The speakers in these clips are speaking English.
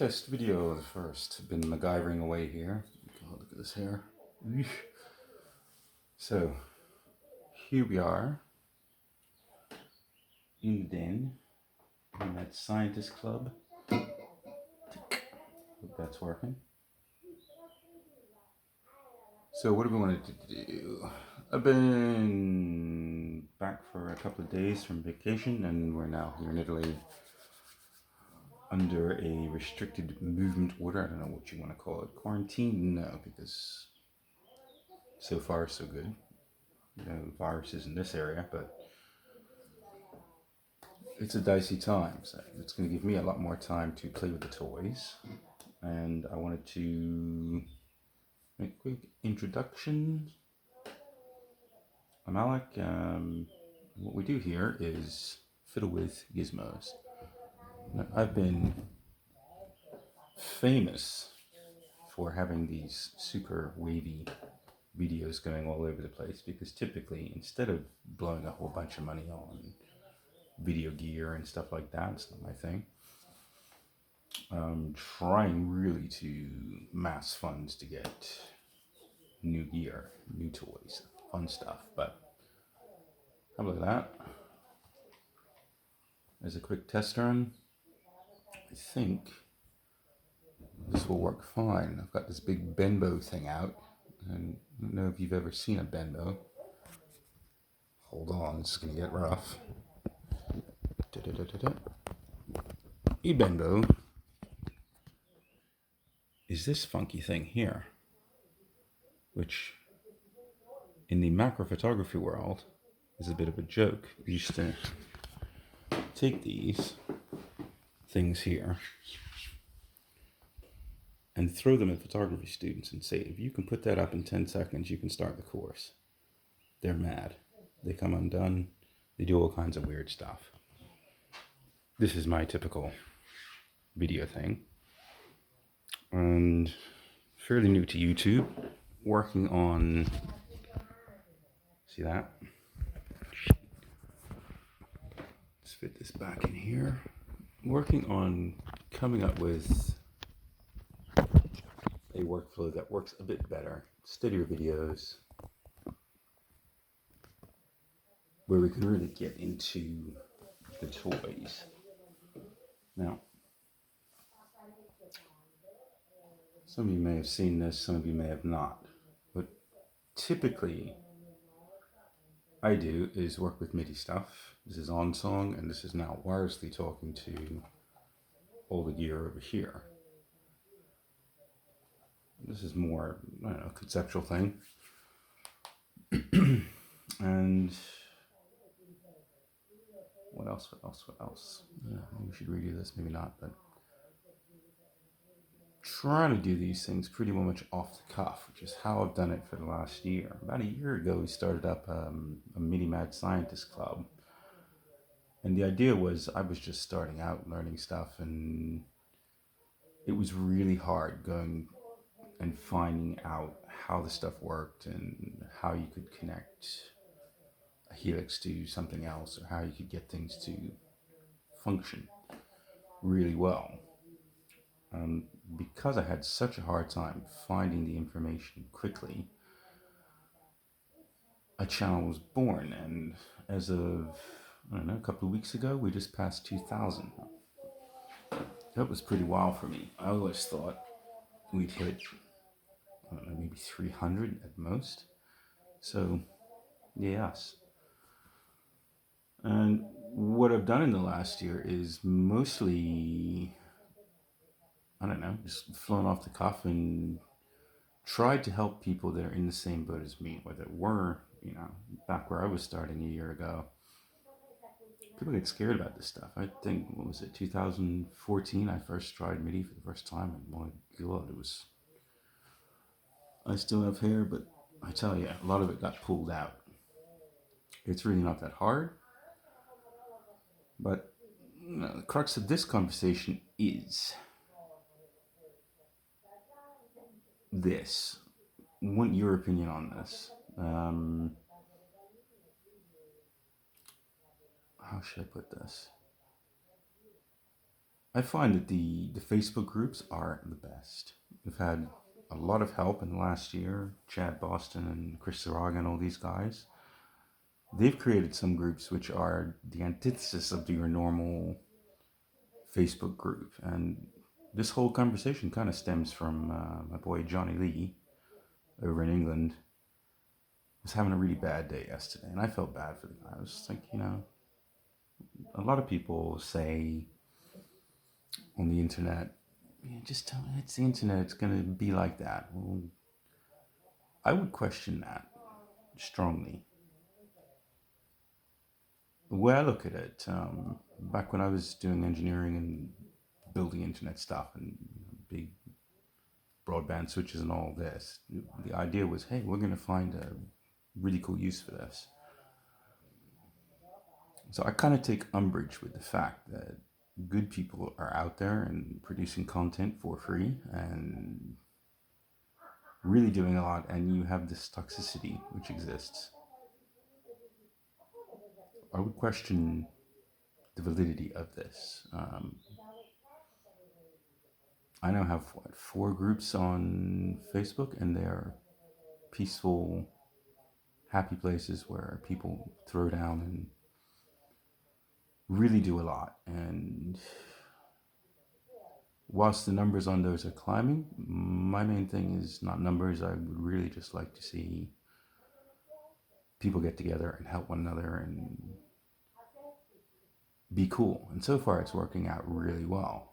Test video the first. Been MacGyvering away here. Oh, look at this hair. So, here we are in the den in that scientist club. Hope that's working. So, what do we want to do? I've been back for a couple of days from vacation, and we're now here in Italy under a restricted movement order. I don't know what you want to call it. Quarantine? No, because so far so good. Viruses in this area, but it's a dicey time. So it's going to give me a lot more time to play with the toys. And I wanted to make a quick introduction. I'm Alec. What we do here is fiddle with gizmos. Now, I've been famous for having these super wavy videos going all over the place, because typically, instead of blowing a whole bunch of money on video gear and stuff like that, it's not my thing. I'm trying really to mass funds to get new gear, new toys, fun stuff. But how about that? As a quick test run, I think this will work fine. I've got this big Benbow thing out, and I don't know if you've ever seen a Benbow. Hold on, this is going to get rough. A Benbow is this funky thing here, which in the macro photography world is a bit of a joke. We used to take these things here and throw them at photography students and say, if you can put that up in 10 seconds, you can start the course. They're mad. They come undone. They do all kinds of weird stuff. This is my typical video thing. And fairly new to YouTube. Working on, see that? Let's fit this back in here. Working on coming up with a workflow that works a bit better, steadier videos, where we can really get into the toys. Now, some of you may have seen this, some of you may have not, but typically I do is work with MIDI stuff. This is on song, and this is now wirelessly talking to all the gear over here. This is more, I don't know, conceptual thing. And what else? Yeah, maybe we should redo this, maybe not, but trying to do these things pretty much off the cuff, which is how I've done it for the last year. About a year ago, we started up a mini mad scientist club. And the idea was I was just starting out learning stuff, and it was really hard going and finding out how the stuff worked and how you could connect a helix to something else, or how you could get things to function really well. Because I had such a hard time finding the information quickly, a channel was born, and as of, I don't know, a couple of weeks ago, we just passed 2,000. That was pretty wild for me. I always thought we'd hit, I don't know, maybe 300 at most. So, yes. And what I've done in the last year is mostly, I don't know, just flown off the cuff and tried to help people that are in the same boat as me, or that were, back where I was starting a year ago. People get scared about this stuff. I think, what was it, 2014, I first tried MIDI for the first time, and my God, I still have hair, but I tell you, a lot of it got pulled out. It's really not that hard, but the crux of this conversation is this. I want your opinion on this. How should I put this? I find that the Facebook groups are the best. We've had a lot of help in the last year. Chad Boston and Chris Saraga and all these guys. They've created some groups which are the antithesis of your normal Facebook group. And this whole conversation kind of stems from my boy Johnny Lee over in England. Was having a really bad day yesterday, and I felt bad for the guy. I was just like, a lot of people say on the internet, just tell me it's the internet, it's going to be like that. Well, I would question that strongly. The way I look at it, back when I was doing engineering and building internet stuff and big broadband switches and all this, the idea was, hey, we're going to find a really cool use for this. So I kind of take umbrage with the fact that good people are out there and producing content for free and really doing a lot, and you have this toxicity which exists. I would question the validity of this. I now have four groups on Facebook, and they're peaceful, happy places where people throw down and really do a lot. And whilst the numbers on those are climbing, my main thing is not numbers. I would really just like to see people get together and help one another and be cool. And so far, it's working out really well.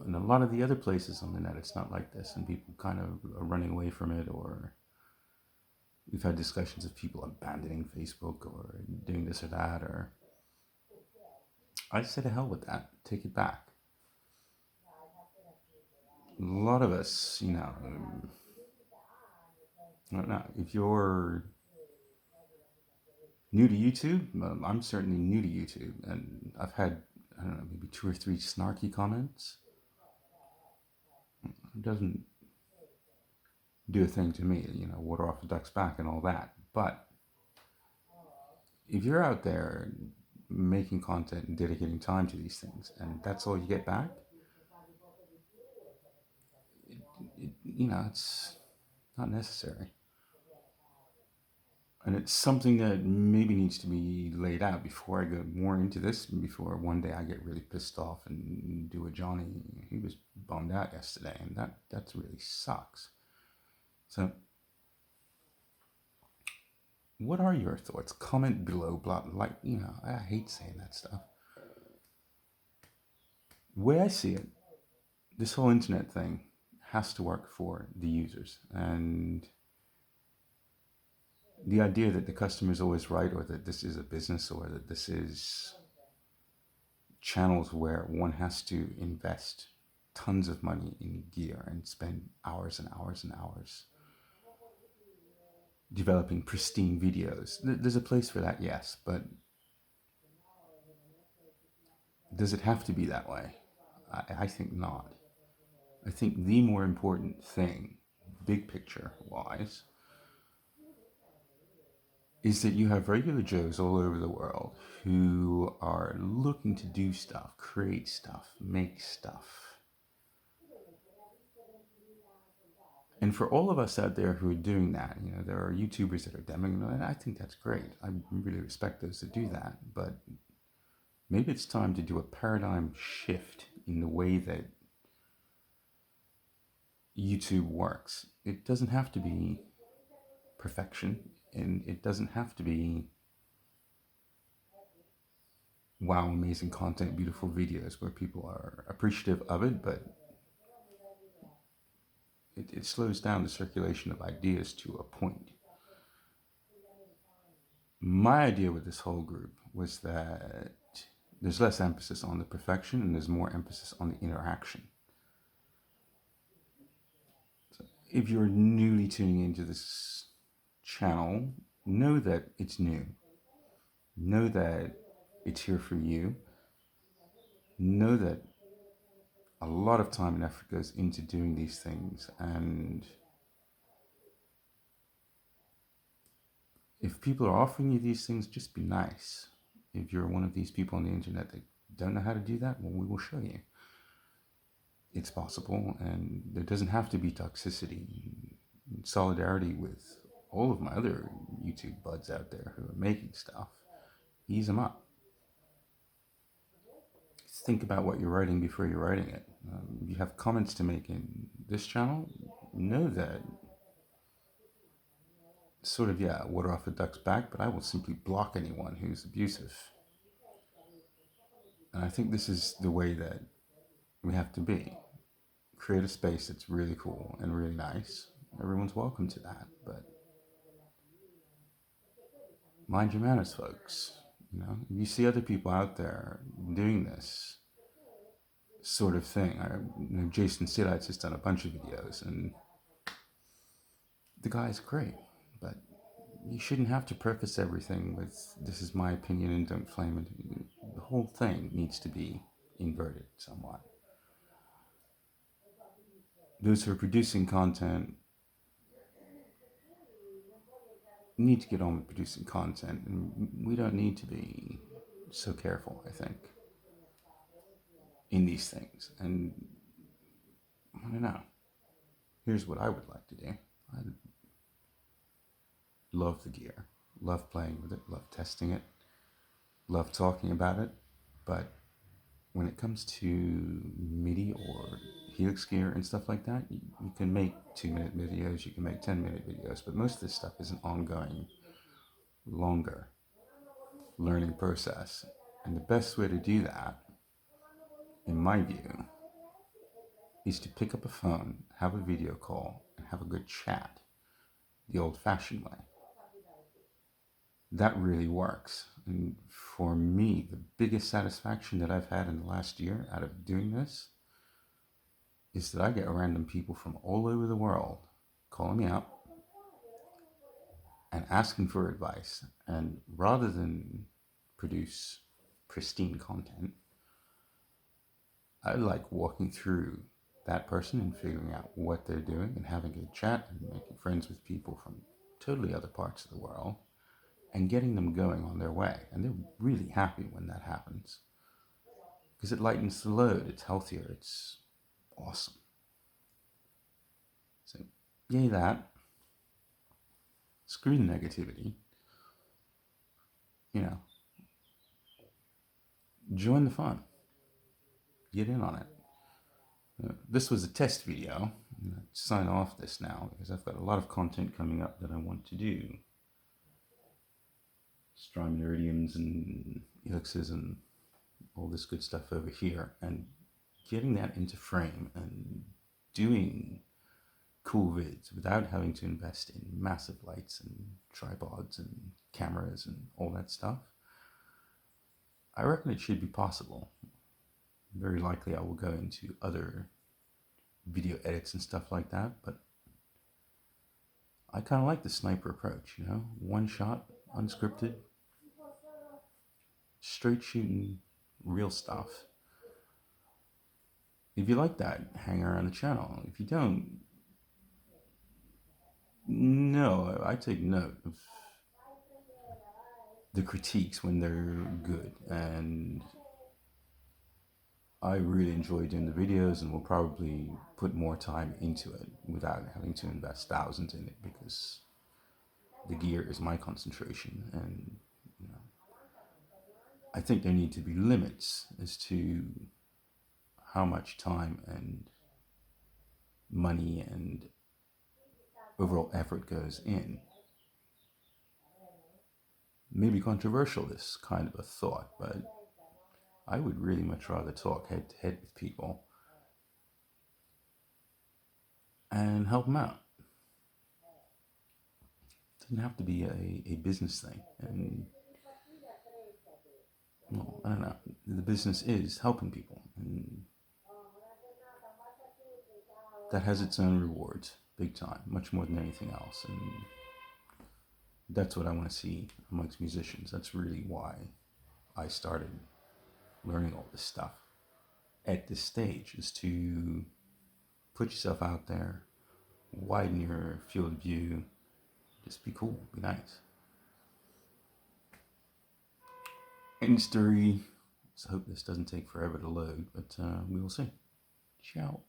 And a lot of the other places on the net, it's not like this, and people kind of are running away from it, or we've had discussions of people abandoning Facebook or doing this or that, or I say to hell with that, take it back. A lot of us, I don't know, if you're new to YouTube, I'm certainly new to YouTube, and I've had, I don't know, maybe 2 or 3 snarky comments. It doesn't do a thing to me, water off a duck's back and all that. But if you're out there making content and dedicating time to these things, and that's all you get back, it's not necessary. And it's something that maybe needs to be laid out before I go more into this, before one day I get really pissed off and do a Johnny. He was bummed out yesterday, and that really sucks. So what are your thoughts? Comment below, I hate saying that stuff. The way I see it, this whole internet thing has to work for the users. And the idea that the customer is always right, or that this is a business, or that this is channels where one has to invest tons of money in gear and spend hours and hours and hours developing pristine videos. There's a place for that, yes, but does it have to be that way? I think not. I think the more important thing, big picture wise, is that you have regular Joes all over the world who are looking to do stuff, create stuff, make stuff. And for all of us out there who are doing that, there are YouTubers that are demoing, and I think that's great. I really respect those that do that. But maybe it's time to do a paradigm shift in the way that YouTube works. It doesn't have to be perfection, and it doesn't have to be wow, amazing content, beautiful videos where people are appreciative of it, but it slows down the circulation of ideas to a point. My idea with this whole group was that there's less emphasis on the perfection and there's more emphasis on the interaction. So if you're newly tuning into this channel, know that it's new. Know that it's here for you. Know that a lot of time and effort goes into doing these things, and if people are offering you these things, just be nice. If you're one of these people on the internet that don't know how to do that, well, we will show you. it's possible, and there doesn't have to be toxicity. Solidarity with all of my other YouTube buds out there who are making stuff. Ease them up. Think about what you're writing before you're writing it. If you have comments to make in this channel, know that sort of, yeah, water off a duck's back, but I will simply block anyone who's abusive. And I think this is the way that we have to be. Create a space that's really cool and really nice. Everyone's welcome to that, but mind your manners, folks. If you see other people out there doing this sort of thing, Jason Sidites has done a bunch of videos, and the guy's great, but you shouldn't have to preface everything with "this is my opinion and don't flame it." The whole thing needs to be inverted somewhat. Those who are producing content need to get on with producing content, and we don't need to be so careful, I think, in these things. And I don't know. Here's what I would like to do. I love the gear, love playing with it, love testing it, love talking about it, but when it comes to MIDI or Helix gear and stuff like that, you can make 2-minute videos, you can make 10-minute videos, but most of this stuff is an ongoing, longer learning process. And the best way to do that, in my view, is to pick up a phone, have a video call, and have a good chat the old-fashioned way. That really works. And for me, the biggest satisfaction that I've had in the last year out of doing this is that I get random people from all over the world calling me up and asking for advice. And rather than produce pristine content, I like walking through that person and figuring out what they're doing and having a chat and making friends with people from totally other parts of the world and getting them going on their way. And they're really happy when that happens because it lightens the load, it's healthier, it's awesome. So, yay that. Screw the negativity. Join the fun. Get in on it. This was a test video. I'm going to sign off this now because I've got a lot of content coming up that I want to do. Strymon iridiums and helixes and all this good stuff over here, and getting that into frame and doing cool vids without having to invest in massive lights and tripods and cameras and all that stuff. I reckon it should be possible. Very likely I will go into other video edits and stuff like that, but I kind of like the sniper approach, one shot, unscripted, straight shooting real stuff. If you like that, hang around the channel. If you don't, no, I take note of the critiques when they're good, and I really enjoy doing the videos and will probably put more time into it without having to invest thousands in it because the gear is my concentration. And I think there need to be limits as to how much time and money and overall effort goes in. Maybe controversial, this kind of a thought, but I would really much rather talk head to head with people and help them out. It doesn't have to be a business thing. And, well, I don't know. The business is helping people, and that has its own rewards, big time, much more than anything else. And that's what I want to see amongst musicians. That's really why I started learning all this stuff at this stage, is to put yourself out there, widen your field of view, just be cool, be nice. End story. So I hope this doesn't take forever to load, but we will see. Ciao.